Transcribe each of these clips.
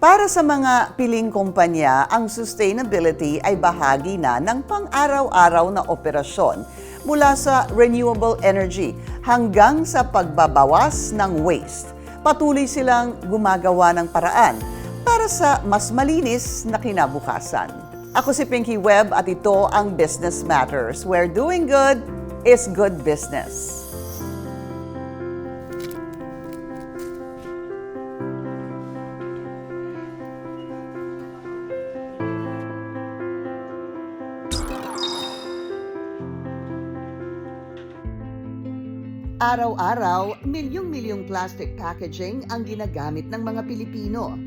Para sa mga piling kumpanya, ang sustainability ay bahagi na ng pang-araw-araw na operasyon mula sa renewable energy hanggang sa pagbabawas ng waste. Patuloy silang gumagawa ng paraan para sa mas malinis na kinabukasan. Ako si Pinky Webb at ito ang Business Matters, where doing good is good business. Araw-araw, milyong-milyong plastic packaging ang ginagamit ng mga Pilipino.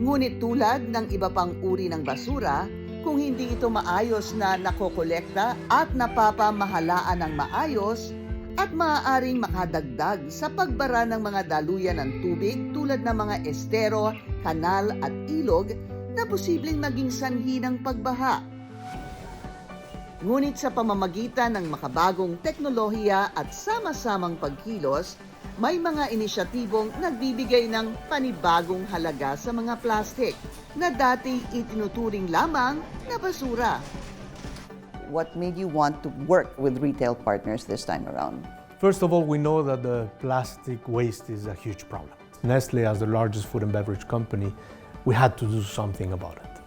Ngunit tulad ng iba pang uri ng basura, kung hindi ito maayos na nakokolekta at napapamahalaan ng maayos, at maaaring makadagdag sa pagbara ng mga daluyan ng tubig tulad ng mga estero, kanal at ilog na posibleng maging sanhi ng pagbaha. Ngunit sa pamamagitan ng makabagong teknolohiya at sama-samang pagkilos, may mga inisyatibong nagbibigay ng panibagong halaga sa mga plastic na dati itinuturing lamang na basura. What made you want to work with retail partners this time around? First of all, we know that the plastic waste is a huge problem. Nestle, as the largest food and beverage company, we had to do something about it.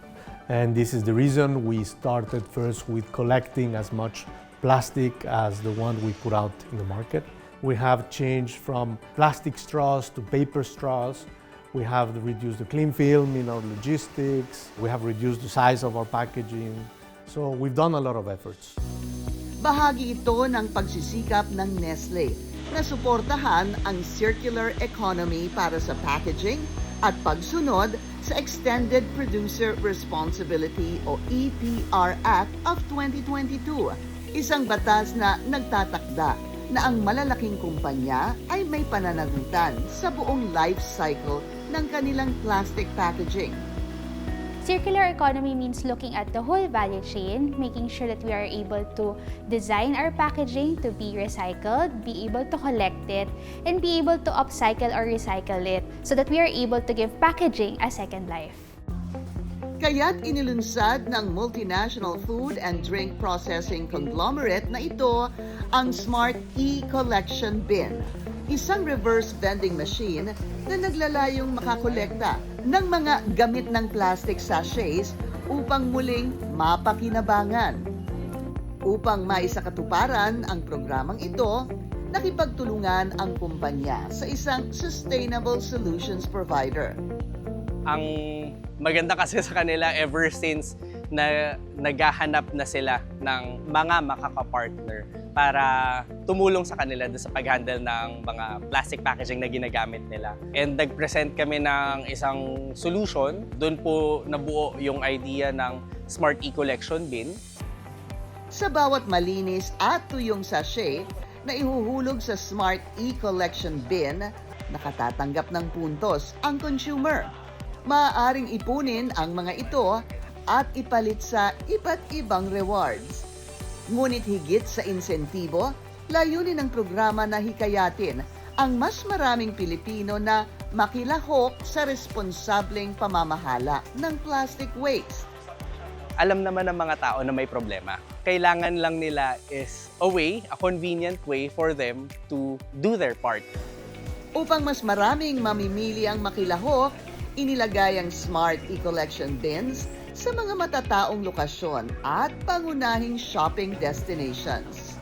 And this is the reason we started first with collecting as much plastic as the one we put out in the market. We have changed from plastic straws to paper straws. We have reduced the cling film in our logistics. We have reduced the size of our packaging. So we've done a lot of efforts. Bahagi ito ng pagsisikap ng Nestle na suportahan ang circular economy para sa packaging at pagsunod sa Extended Producer Responsibility o EPR Act of 2022, isang batas na nagtatakda na ang malalaking kumpanya ay may pananagutan sa buong life cycle ng kanilang plastic packaging. Circular economy means looking at the whole value chain, making sure that we are able to design our packaging to be recycled, be able to collect it, and be able to upcycle or recycle it so that we are able to give packaging a second life. Kaya't inilunsad ng multinational food and drink processing conglomerate na ito ang Smart E-Collection Bin, isang reverse vending machine na naglalayong makakolekta ng mga gamit ng plastic sachets upang muling mapakinabangan. Upang maisakatuparan ang programang ito, nakipagtulungan ang kumpanya sa isang sustainable solutions provider. Ang maganda kasi sa kanila ever since na naghahanap na sila ng mga makakapartner para tumulong sa kanila sa pag-handle ng mga plastic packaging na ginagamit nila. And nag-present kami ng isang solution. Doon po nabuo yung idea ng Smart E-Collection Bin. Sa bawat malinis at tuyong sachet na ihuhulog sa Smart E-Collection Bin, nakatatanggap ng puntos ang consumer. Maaaring ipunin ang mga ito at ipalit sa iba't ibang rewards. Ngunit higit sa insentibo, layunin ng programa na hikayatin ang mas maraming Pilipino na makilahok sa responsableng pamamahala ng plastic waste. Alam naman ng mga tao na may problema. Kailangan lang nila is a way, a convenient way for them to do their part. Upang mas maraming mamimili ang makilahok, inilagay ang Smart E-Collection Bins sa mga matataong lokasyon at pangunahing shopping destinations.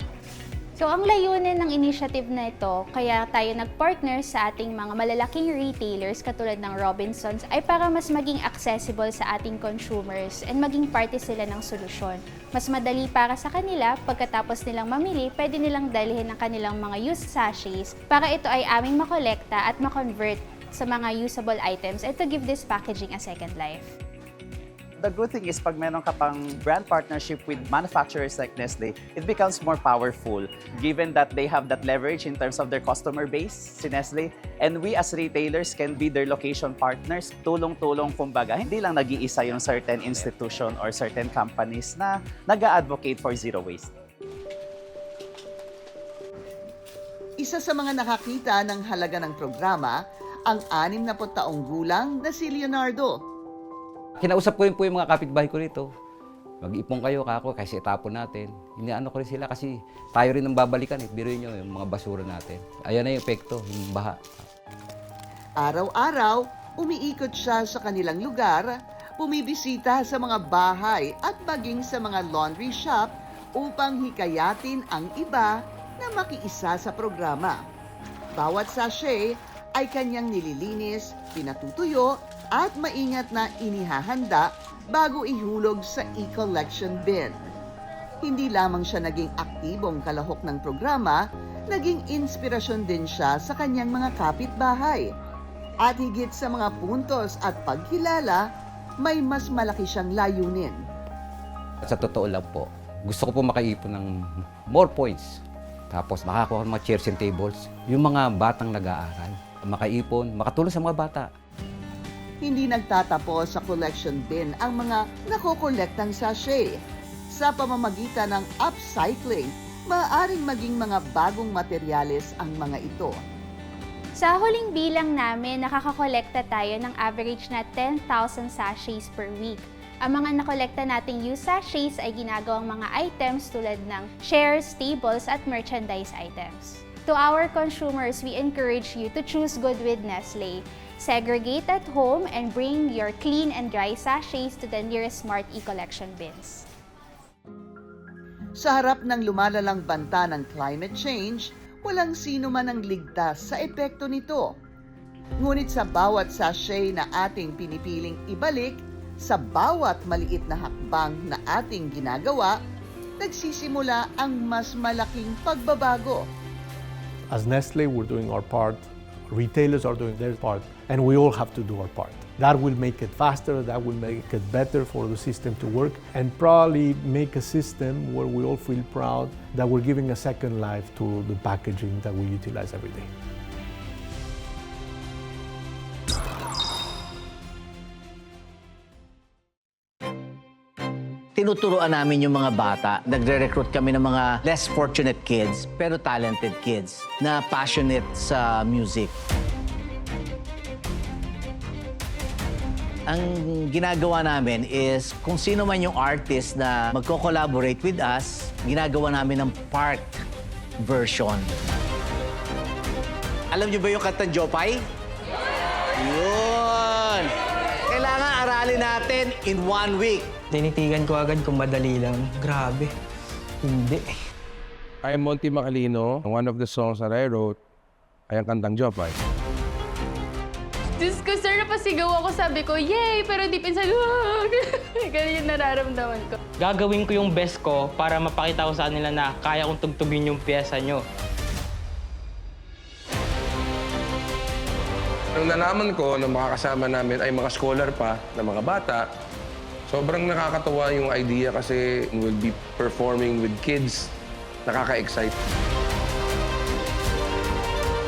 So ang layunin ng initiative na ito, kaya tayo nag-partner sa ating mga malalaking retailers katulad ng Robinsons, ay para mas maging accessible sa ating consumers and maging parte sila ng solusyon. Mas madali para sa kanila, pagkatapos nilang mamili, pwede nilang dalhin ang kanilang mga used sachets para ito ay aming makolekta at makonvert sa mga usable items and to give this packaging a second life. The good thing is pag meron ka pang brand partnership with manufacturers like Nestle, it becomes more powerful given that they have that leverage in terms of their customer base, si Nestle, and we as retailers can be their location partners. Tulong-tulong kumbaga, hindi lang nag-iisa yung certain institution or certain companies na nag-a-advocate for zero waste. Isa sa mga nakakita ng halaga ng programa ang 60 taong gulang na si Leonardo. Kinausap ko rin po yung mga kapitbahay ko rito. Mag-ipon kayo kako kasi itapon natin. Inaano ko rin sila kasi tayo rin ang babalikan eh. Biruin nyo yung mga basura natin. Ayan na yung epekto, yung baha. Araw-araw, umiikot siya sa kanilang lugar, bumibisita sa mga bahay at maging sa mga laundry shop upang hikayatin ang iba na makiisa sa programa. Bawat sachet ay kanyang nililinis, pinatutuyo at maingat na inihahanda bago ihulog sa e-collection bin. Hindi lamang siya naging aktibong kalahok ng programa, naging inspirasyon din siya sa kanyang mga kapitbahay. At higit sa mga puntos at pagkilala, may mas malaki siyang layunin. Sa totoo lang po, gusto ko po makaipon ng more points. Tapos makakuha ng mga chairs and tables. Yung mga batang nag-aaral, makaipon, makatulong sa mga bata. Hindi nagtatapos sa collection bin ang mga nakokolektang sachet. Sa pamamagitan ng upcycling, maaaring maging mga bagong materyales ang mga ito. Sa huling bilang namin, nakakakolekta tayo ng average na 10,000 sachets per week. Ang mga nakolekta nating used sachets ay ginagawang mga items tulad ng chairs, tables, at merchandise items. To our consumers, we encourage you to choose good with Nestle. Segregate at home and bring your clean and dry sachets to the nearest Smart E-collection bins. Sa harap ng lumalalang banta ng climate change, walang sino man ang ligtas sa epekto nito. Ngunit sa bawat sachet na ating pinipiling ibalik, sa bawat maliit na hakbang na ating ginagawa, nagsisimula ang mas malaking pagbabago. As Nestle, we're doing our part, retailers are doing their part, and we all have to do our part. That will make it faster, that will make it better for the system to work, and probably make a system where we all feel proud that we're giving a second life to the packaging that we utilize every day. Tinuturuan namin yung mga bata. Nagre-recruit kami ng mga less fortunate kids, pero talented kids na passionate sa music. Ang ginagawa namin is kung sino man yung artist na magko-collaborate with us, ginagawa namin ng part version. Alam niyo ba yung kantang Jopay? Yun! Kailangan aralin natin in 1 week. Tinitigan ko agad kung madali lang. Grabe. Hindi. I am Monty Macalino. One of the songs that I wrote ay ang kantang Jopay. Diyos ko, sir, napasigaw ako. Sabi ko, yay! Pero deep inside, wag! Ganun yung nararamdaman ko. Gagawin ko yung best ko para mapakita ko sa kanila na kaya kong tugtugin yung piyesa nyo. Nung nalaman ko na makakasama namin ay mga scholar pa na mga bata, sobrang nakakatuwa yung idea kasi we'll be performing with kids. Nakaka-excite.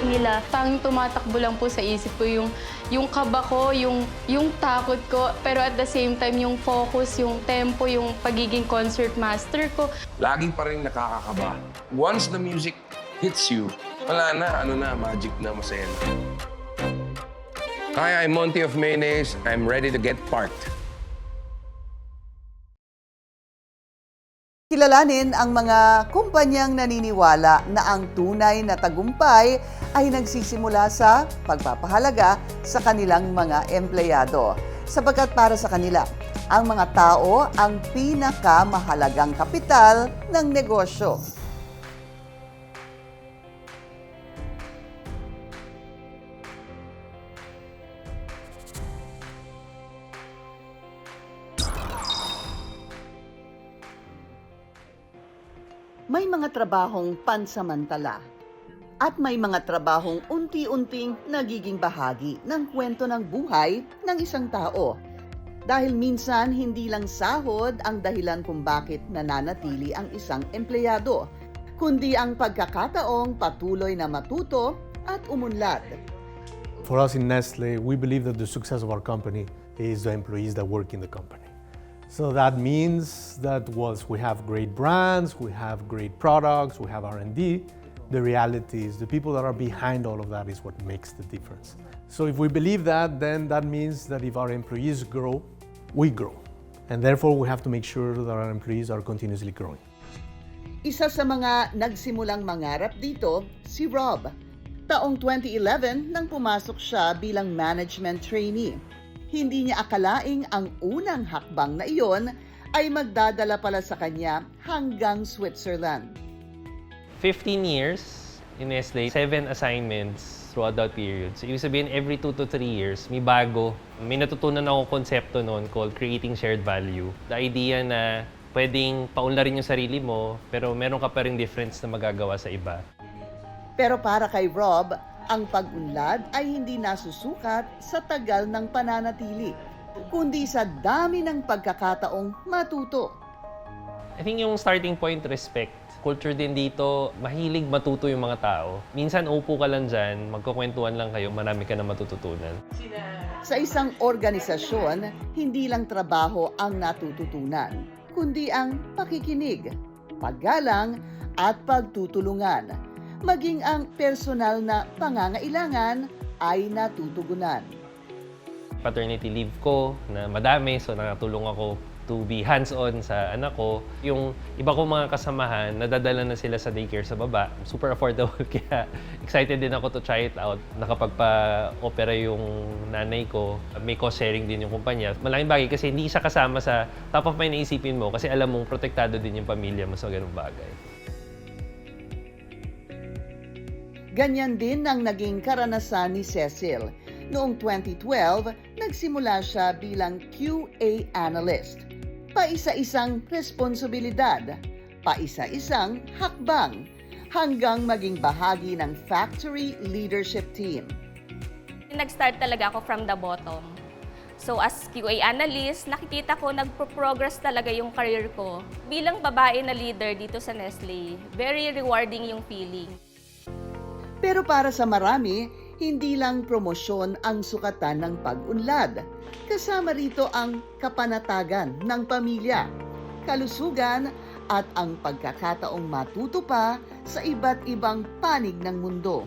Nila, tanging tumatakbo lang po sa isip ko yung kaba ko, yung takot ko, pero at the same time, yung focus, yung tempo, yung pagiging concert master ko. Lagi pa rin nakakakaba. Once the music hits you, wala na, magic na, masaya na. Hi, I'm Monty of Mayonnaise. I'm ready to get parked. Kilalanin ang mga kumpanyang naniniwala na ang tunay na tagumpay ay nagsisimula sa pagpapahalaga sa kanilang mga empleyado. Sapagkat para sa kanila, ang mga tao ang pinakamahalagang kapital ng negosyo. May mga trabahong pansamantala at may mga trabahong unti-unting nagiging bahagi ng kwento ng buhay ng isang tao. Dahil minsan hindi lang sahod ang dahilan kung bakit nananatili ang isang empleyado, kundi ang pagkakataong patuloy na matuto at umunlad. For us in Nestle, we believe that the success of our company is the employees that work in the company. So that means that once we have great brands, we have great products, we have R&D, the reality is the people that are behind all of that is what makes the difference. So if we believe that, then that means that if our employees grow, we grow. And therefore, we have to make sure that our employees are continuously growing. Isa sa mga nagsimulang mangarap dito, si Rob. Taong 2011 nang pumasok siya bilang management trainee. Hindi niya akalaing ang unang hakbang na iyon ay magdadala pala sa kanya hanggang Switzerland. 15 years in Nestle, 7 assignments throughout that period. So, ibig sabihin, every 2 to 3 years, may bago. May natutunan ako konsepto noon called creating shared value. The idea na pwedeng paunlarin yung sarili mo, pero meron ka pa rin difference na magagawa sa iba. Pero para kay Rob, ang pag-unlad ay hindi nasusukat sa tagal ng pananatili, kundi sa dami ng pagkakataong matuto. I think yung starting point, respect. Culture din dito, mahilig matuto yung mga tao. Minsan, upo ka lang dyan, magkukwentuhan lang kayo, marami ka na matututunan. Sa isang organisasyon, hindi lang trabaho ang natututunan, kundi ang pakikinig, paggalang at pagtutulungan. Maging ang personal na pangangailangan ay natutugunan. Paternity leave ko na madami, so nakatulong ako to be hands-on sa anak ko. Yung iba kong mga kasamahan, nadadala na sila sa daycare sa baba. Super affordable, kaya excited din ako to try it out. Nakapagpa-opera yung nanay ko. May cost-sharing din yung kumpanya. Malaking bagay kasi hindi siya kasama sa top of mind na isipin mo kasi alam mong protektado din yung pamilya mo sa ganung bagay. Ganyan din ang naging karanasan ni Cecil. Noong 2012, nagsimula siya bilang QA analyst. Paisa-isang responsibilidad, paisa-isang hakbang, hanggang maging bahagi ng factory leadership team. Nag-start talaga ako from the bottom. So as QA analyst, nakikita ko nagpo-progress talaga yung career ko. Bilang babae na leader dito sa Nestle, very rewarding yung feeling. Pero para sa marami, hindi lang promosyon ang sukatan ng pag-unlad. Kasama rito ang kapanatagan ng pamilya, kalusugan at ang pagkakataong matuto pa sa iba't ibang panig ng mundo.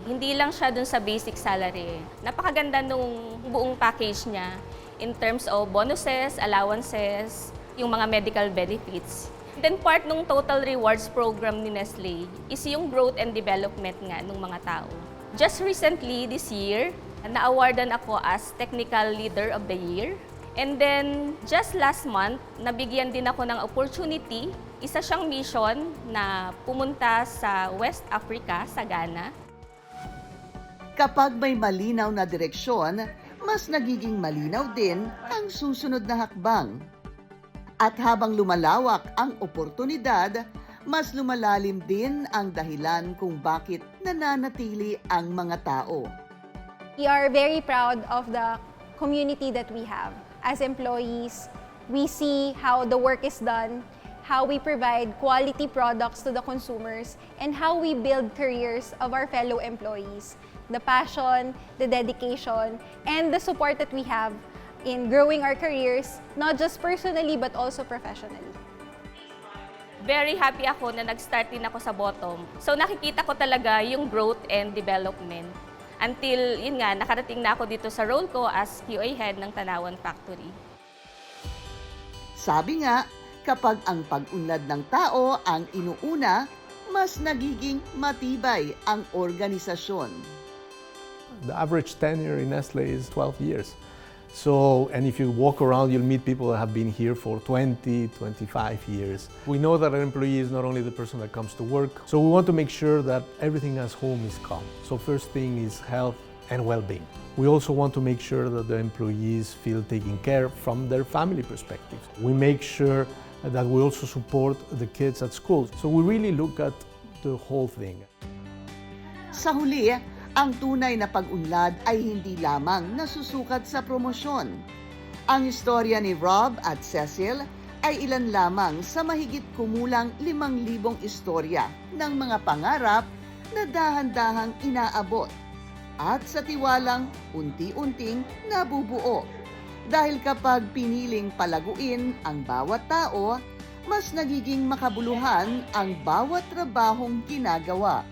Hindi lang siya dun sa basic salary. Napakaganda nung buong package niya in terms of bonuses, allowances, yung mga medical benefits. Then part ng total rewards program ni Nestle is yung growth and development nga ng mga tao. Just recently this year, na-awardan ako as Technical Leader of the Year. And then just last month, nabigyan din ako ng opportunity. Isa siyang mission na pumunta sa West Africa, sa Ghana. Kapag may malinaw na direksyon, mas nagiging malinaw din ang susunod na hakbang. At habang lumalawak ang oportunidad, mas lumalalim din ang dahilan kung bakit nananatili ang mga tao. We are very proud of the community that we have. As employees, we see how the work is done, how we provide quality products to the consumers, and how we build careers of our fellow employees. The passion, the dedication, and the support that we have in growing our careers, not just personally but also professionally. Very happy ako na nag-start din ako sa bottom. So nakikita ko talaga yung growth and development. Until, yun nga, nakarating na ako dito sa role ko as QA head ng Tanawan Factory. Sabi nga, kapag ang pag-unlad ng tao ang inuuna, mas nagiging matibay ang organisasyon. The average tenure in Nestle is 12 years. So, and if you walk around, you'll meet people that have been here for 20, 25 years. We know that an employee is not only the person that comes to work, so we want to make sure that everything at home is calm. So first thing is health and well-being. We also want to make sure that the employees feel taken care from their family perspective. We make sure that we also support the kids at school. So we really look at the whole thing. Sa huli, ang tunay na pag-unlad ay hindi lamang nasusukat sa promosyon. Ang istorya ni Rob at Cecil ay ilan lamang sa mahigit kumulang 5,000 istorya ng mga pangarap na dahan-dahang inaabot at sa tiwalang unti-unting nabubuo. Dahil kapag piniling palaguin ang bawat tao, mas nagiging makabuluhan ang bawat trabahong ginagawa.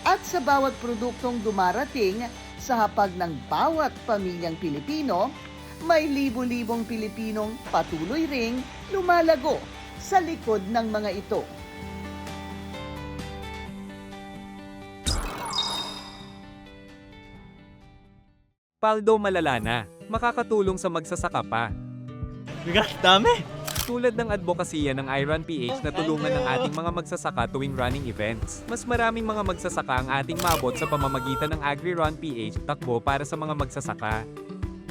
At sa bawat produktong dumarating sa hapag ng bawat pamilyang Pilipino, may libo-libong Pilipinong patuloy ring lumalago sa likod ng mga ito. Paldo Malalana, makakatulong sa magsasaka pa. Bigat, dami! Tulad ng advokasya ng Iron PH na tulungan ng ating mga magsasaka tuwing running events. Mas maraming mga magsasaka ang ating maabot sa pamamagitan ng AgriRun PH takbo para sa mga magsasaka.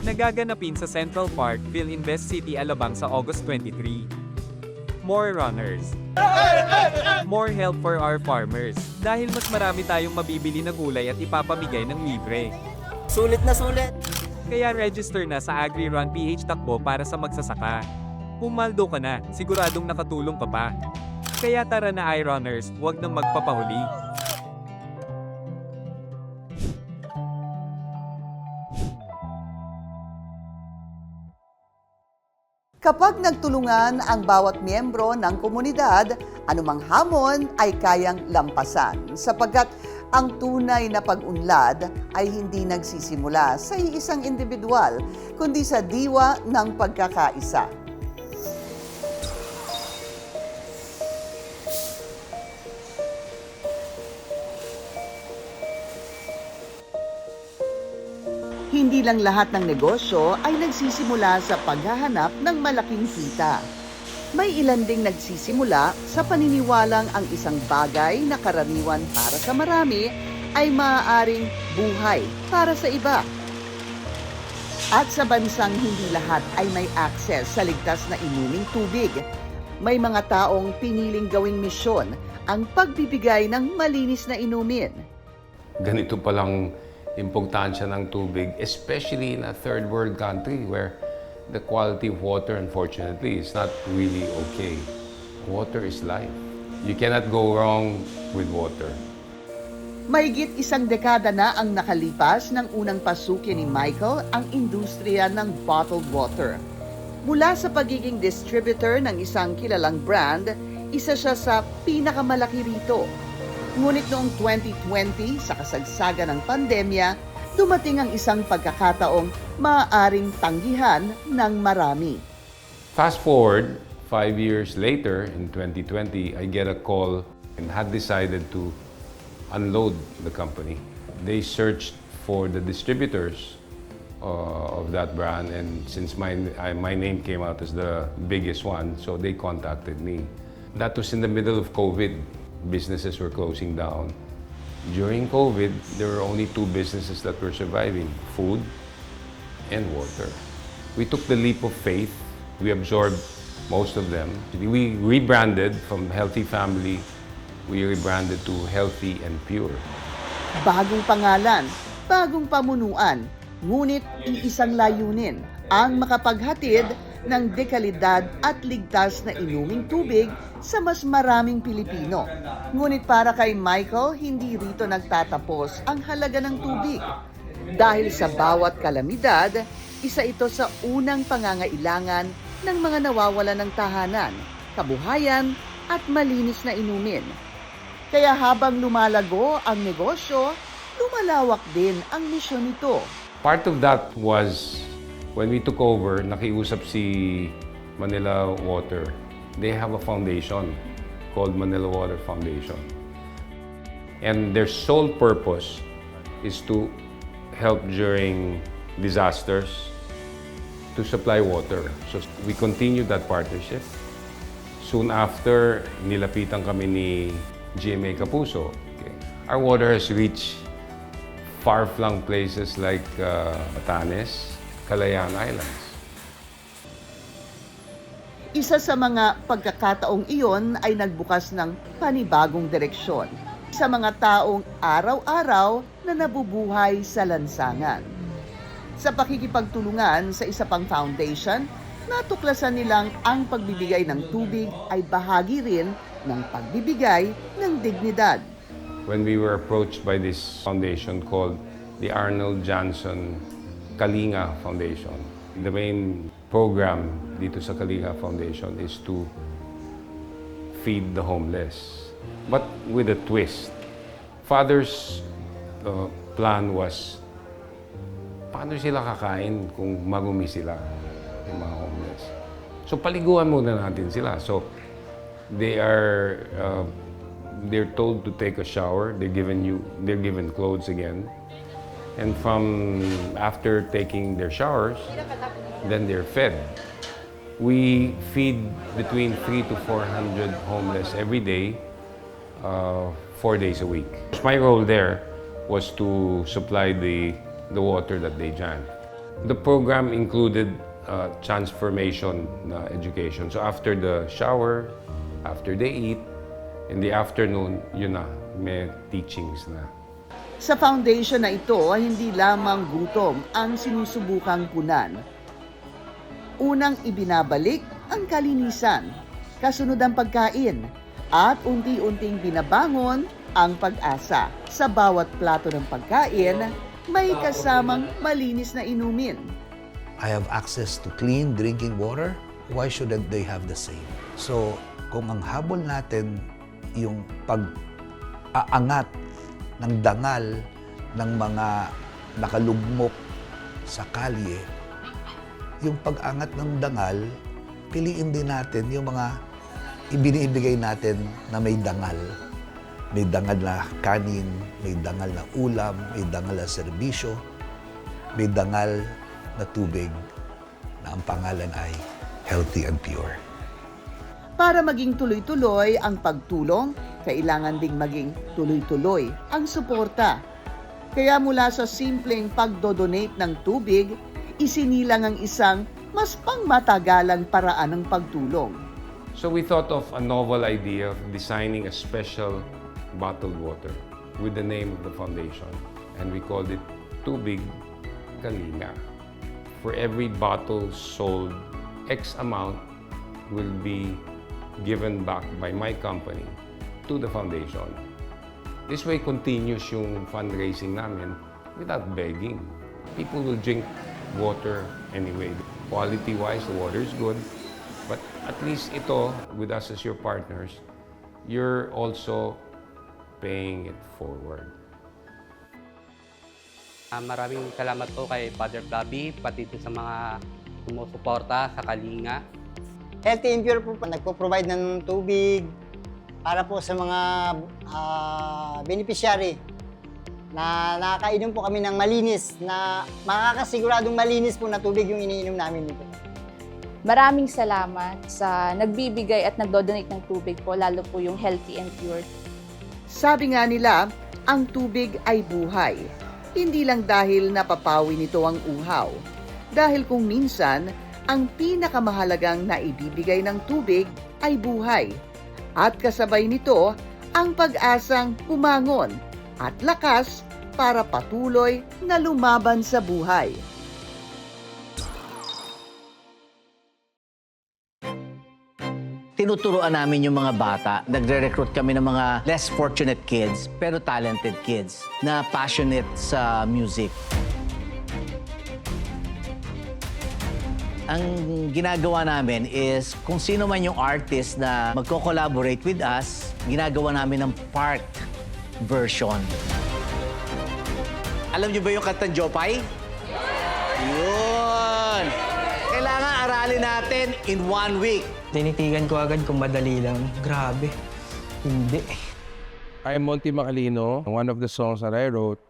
Nagaganapin sa Central Park, Philinvest City, Alabang sa August 23. More runners. More help for our farmers. Dahil mas marami tayong mabibili na gulay at ipapamigay ng libre. Sulit na sulit! Kaya register na sa AgriRun PH takbo para sa magsasaka. Pumaldo ka na, siguradong nakatulong ka pa. Kaya tara na iRunners, huwag nang magpapahuli. Kapag nagtulungan ang bawat miyembro ng komunidad, anumang hamon ay kayang lampasan sapagkat ang tunay na pag-unlad ay hindi nagsisimula sa iisang individual, kundi sa diwa ng pagkakaisa. Hindi lang lahat ng negosyo ay nagsisimula sa paghahanap ng malaking kita. May ilan ding nagsisimula sa paniniwalang ang isang bagay na karaniwan para sa marami ay maaaring buhay para sa iba. At sa bansang hindi lahat ay may access sa ligtas na inuming tubig, may mga taong piniling gawing misyon ang pagbibigay ng malinis na inumin. Ganito palang importansya ng tubig, especially in a third world country where the quality of water, unfortunately, is not really okay. Water is life. You cannot go wrong with water. Mahigit isang dekada na ang nakalipas nang unang pasukin ni Michael ang industriya ng bottled water. Mula sa pagiging distributor ng isang kilalang brand, isa siya sa pinakamalaki rito. Ngunit noong 2020, sa kasagsagan ng pandemya, dumating ang isang pagkakataong maaaring tanggihan ng marami. Fast forward, 5 years later, in 2020, I get a call and had decided to unload the company. They searched for the distributors of that brand, and since my name came out as the biggest one, so they contacted me. That was in the middle of COVID. Businesses were closing down. During COVID, there were only two businesses that were surviving: food and water. We took the leap of faith. We absorbed most of them. We rebranded from Healthy Family. We rebranded to Healthy and Pure. Bagong pangalan, bagong pamunuan, ngunit iisang layunin ang makapaghatid ng dekalidad at ligtas na inuming tubig sa mas maraming Pilipino. Ngunit para kay Michael, hindi rito nagtatapos ang halaga ng tubig. Dahil sa bawat kalamidad, isa ito sa unang pangangailangan ng mga nawawalan ng tahanan, kabuhayan at malinis na inumin. Kaya habang lumalago ang negosyo, lumalawak din ang misyon nito. Part of that was when we took over, nakiusap si Manila Water. They have a foundation called Manila Water Foundation. And their sole purpose is to help during disasters, to supply water. So we continued that partnership. Soon after, nilapitan kami ni GMA Kapuso. Okay. Our water has reached far-flung places like Batanes, Kalayaan Islands. Isa sa mga pagkakataong iyon ay nagbukas ng panibagong direksyon sa mga taong araw-araw na nabubuhay sa lansangan. Sa pakikipagtulungan sa isa pang foundation, natuklasan nilang ang pagbibigay ng tubig ay bahagi rin ng pagbibigay ng dignidad. When we were approached by this foundation called the Arnold Johnson Kalinga Foundation, the main program dito sa Kalinga Foundation is to feed the homeless, but with a twist. Father's plan was paano sila kakain kung marumi sila, yung mga homeless? So paliguan muna natin sila. So they're told to take a shower. They're given clothes again. And after taking their showers, then they're fed. We feed between 300 to 400 homeless every day, 4 days a week. My role there was to supply the water that they drank. The program included transformation education. So after the shower, after they eat, in the afternoon, yun na, may teachings na. Sa foundation na ito ay hindi lamang gutom ang sinusubukang punan. Unang ibinabalik ang kalinisan, kasunod ang pagkain, at unti-unting binabangon ang pag-asa. Sa bawat plato ng pagkain, may kasamang malinis na inumin. I have access to clean drinking water. Why shouldn't they have the same? So, kung ang habol natin yung pag-aangat ng dangal ng mga nakalugmok sa kalye, yung pag-angat ng dangal, piliin din natin yung mga ibinibigay natin na may dangal. May dangal na kanin, may dangal na ulam, may dangal na serbisyo, may dangal na tubig na ang pangalan ay healthy and pure. Para maging tuloy-tuloy ang pagtulong, kailangan ding maging tuloy-tuloy ang suporta. Kaya mula sa simpleng pagdodonate ng tubig, isinilang ang isang mas pangmatagalang paraan ng pagtulong. So we thought of a novel idea of designing a special bottled water with the name of the foundation. And we called it Tubig Kalinga. For every bottle sold, X amount will be given back by my company to the foundation. This way continuous yung fundraising namin without begging. People will drink water anyway. Quality-wise, the water is good. But at least ito, with us as your partners, you're also paying it forward. Maraming salamat po kay Father Flavi, pati sa mga sumusuporta sa Kalinga. Healthy and Pure po, nagpo-provide ng tubig para po sa mga beneficiary na nakakainom po kami ng malinis, na makakasiguradong malinis po na tubig yung iniinom namin dito. Maraming salamat sa nagbibigay at nagdodonate ng tubig po, lalo po yung Healthy and Pure. Sabi nga nila, ang tubig ay buhay. Hindi lang dahil napapawi nito ang uhaw. Dahil kung minsan, ang pinakamahalagang naibibigay ng tubig ay buhay. At kasabay nito, ang pag-asang umangon at lakas para patuloy na lumaban sa buhay. Tinuturuan namin yung mga bata. Nagre-recruit kami ng mga less fortunate kids, pero talented kids na passionate sa music. Ang ginagawa namin is kung sino man yung artist na magko-collaborate with us, ginagawa namin ng park version. Alam niyo ba yung kantang Jopay? Yun! Kailangan aralin natin in 1 week. Tinitigan ko agad kung madali lang. Grabe. Hindi. I am Monty Macalino. One of the songs that I wrote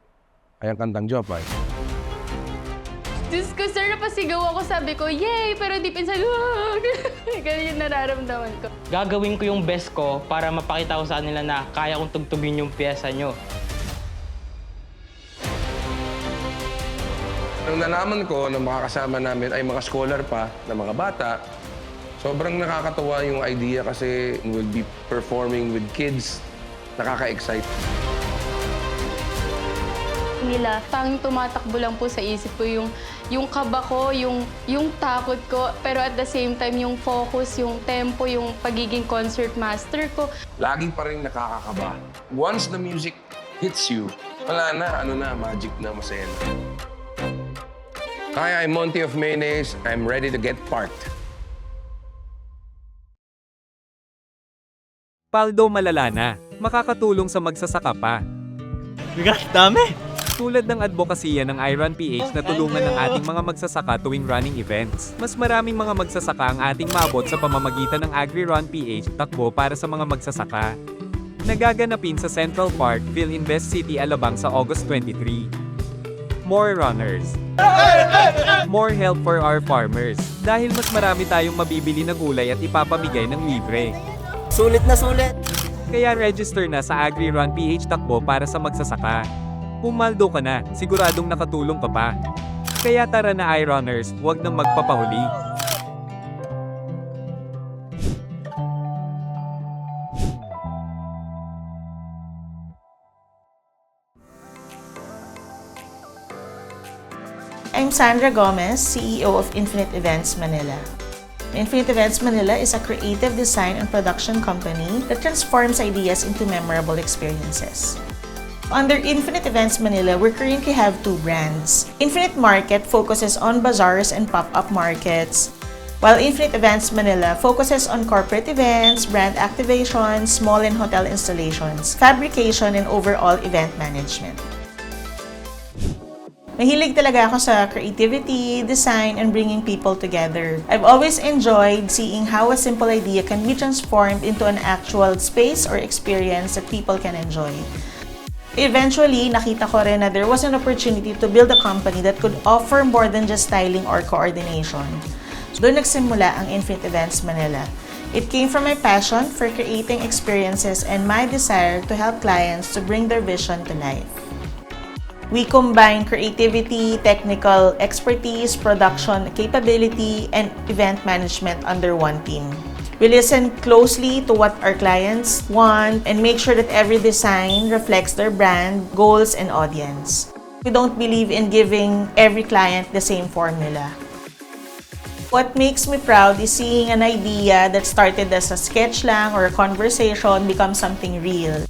ay ang kantang Jopay. Diyos ko, sir, napasigaw ako. Sabi ko, yay! Pero deep inside, wag! Ganyan yung nararamdaman ko. Gagawin ko yung best ko para mapakita ko sa kanila na kaya kong tugtugin yung piyesa nyo. Nung nalaman ko na makakasama namin ay mga scholar pa na mga bata, sobrang nakakatawa yung idea kasi we'll be performing with kids. Nakaka-excite. Nila, tanging tumatakbo lang po sa isip ko yung kaba ko, yung takot ko, pero at the same time yung focus, yung tempo, yung pagiging concert master ko. Lagi pa rin nakakakaba. Once the music hits you, wala na, magic na, masaya na. Hi, I'm Monty of Mayonnaise. I'm ready to get parked. Paldo malala na, makakatulong sa magsasaka pa. Bigat, dami! Tulad ng advokasya ng iRun PH na tulungan ng ating mga magsasaka tuwing running events, mas maraming mga magsasaka ang ating maabot sa pamamagitan ng AgriRun PH, takbo para sa mga magsasaka. Nagaganapin sa Central Park, PhilInvest City, Alabang sa August 23. More runners. More help for our farmers. Dahil mas marami tayong mabibili na gulay at ipapamigay ng libre. Sulit na sulit! Kaya register na sa AgriRun PH takbo para sa magsasaka. Pumaldo ka na, siguradong nakatulong ka pa. Kaya tara na iRunners, huwag nang magpapahuli. I'm Sandra Gomez, CEO of Infinite Events Manila. Infinite Events Manila is a creative design and production company that transforms ideas into memorable experiences. Under Infinite Events Manila, we currently have 2 brands. Infinite Market focuses on bazaars and pop-up markets, while Infinite Events Manila focuses on corporate events, brand activations, mall and hotel installations, fabrication, and overall event management. Mahilig talaga ako sa creativity, design, and bringing people together. I've always enjoyed seeing how a simple idea can be transformed into an actual space or experience that people can enjoy. Eventually, nakita ko rin na there was an opportunity to build a company that could offer more than just styling or coordination. So, doon nagsimula ang Infinite Events Manila. It came from my passion for creating experiences and my desire to help clients to bring their vision to life. We combine creativity, technical expertise, production capability, and event management under one team. We listen closely to what our clients want and make sure that every design reflects their brand, goals, and audience. We don't believe in giving every client the same formula. What makes me proud is seeing an idea that started as a sketch lang or a conversation become something real.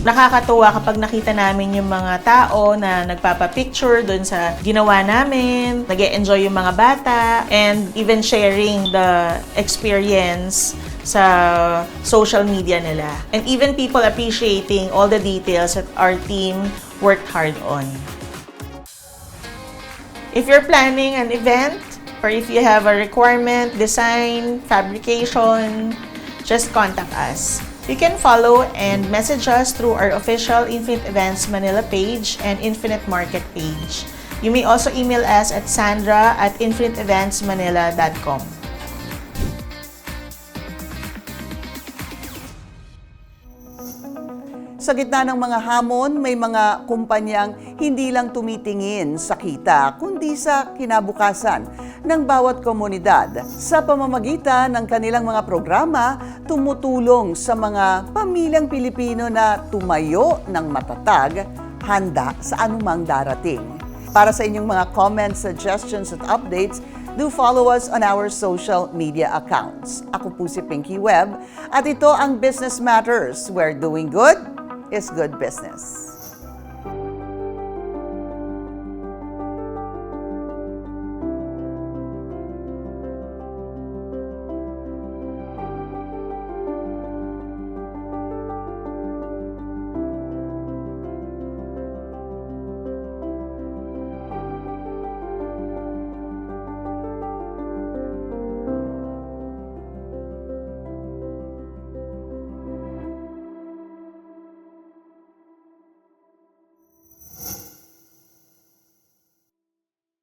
Nakakatuwa kapag nakita namin yung mga tao na nagpapapicture dun sa ginawa namin, nag-e-enjoy yung mga bata, and even sharing the experience sa social media nila. And even people appreciating all the details that our team worked hard on. If you're planning an event, or if you have a requirement, design, fabrication, just contact us. You can follow and message us through our official Infinite Events Manila page and Infinite Market page. You may also email us at sandra@infiniteeventsmanila.com. Sa gitna ng mga hamon, may mga kumpanyang hindi lang tumitingin sa kita, kundi sa kinabukasan ng bawat komunidad. Sa pamamagitan ng kanilang mga programa, tumutulong sa mga pamilyang Pilipino na tumayo ng matatag, handa sa anumang darating. Para sa inyong mga comments, suggestions at updates, do follow us on our social media accounts. Ako po si Pinky Webb at ito ang Business Matters, where doing good is good business.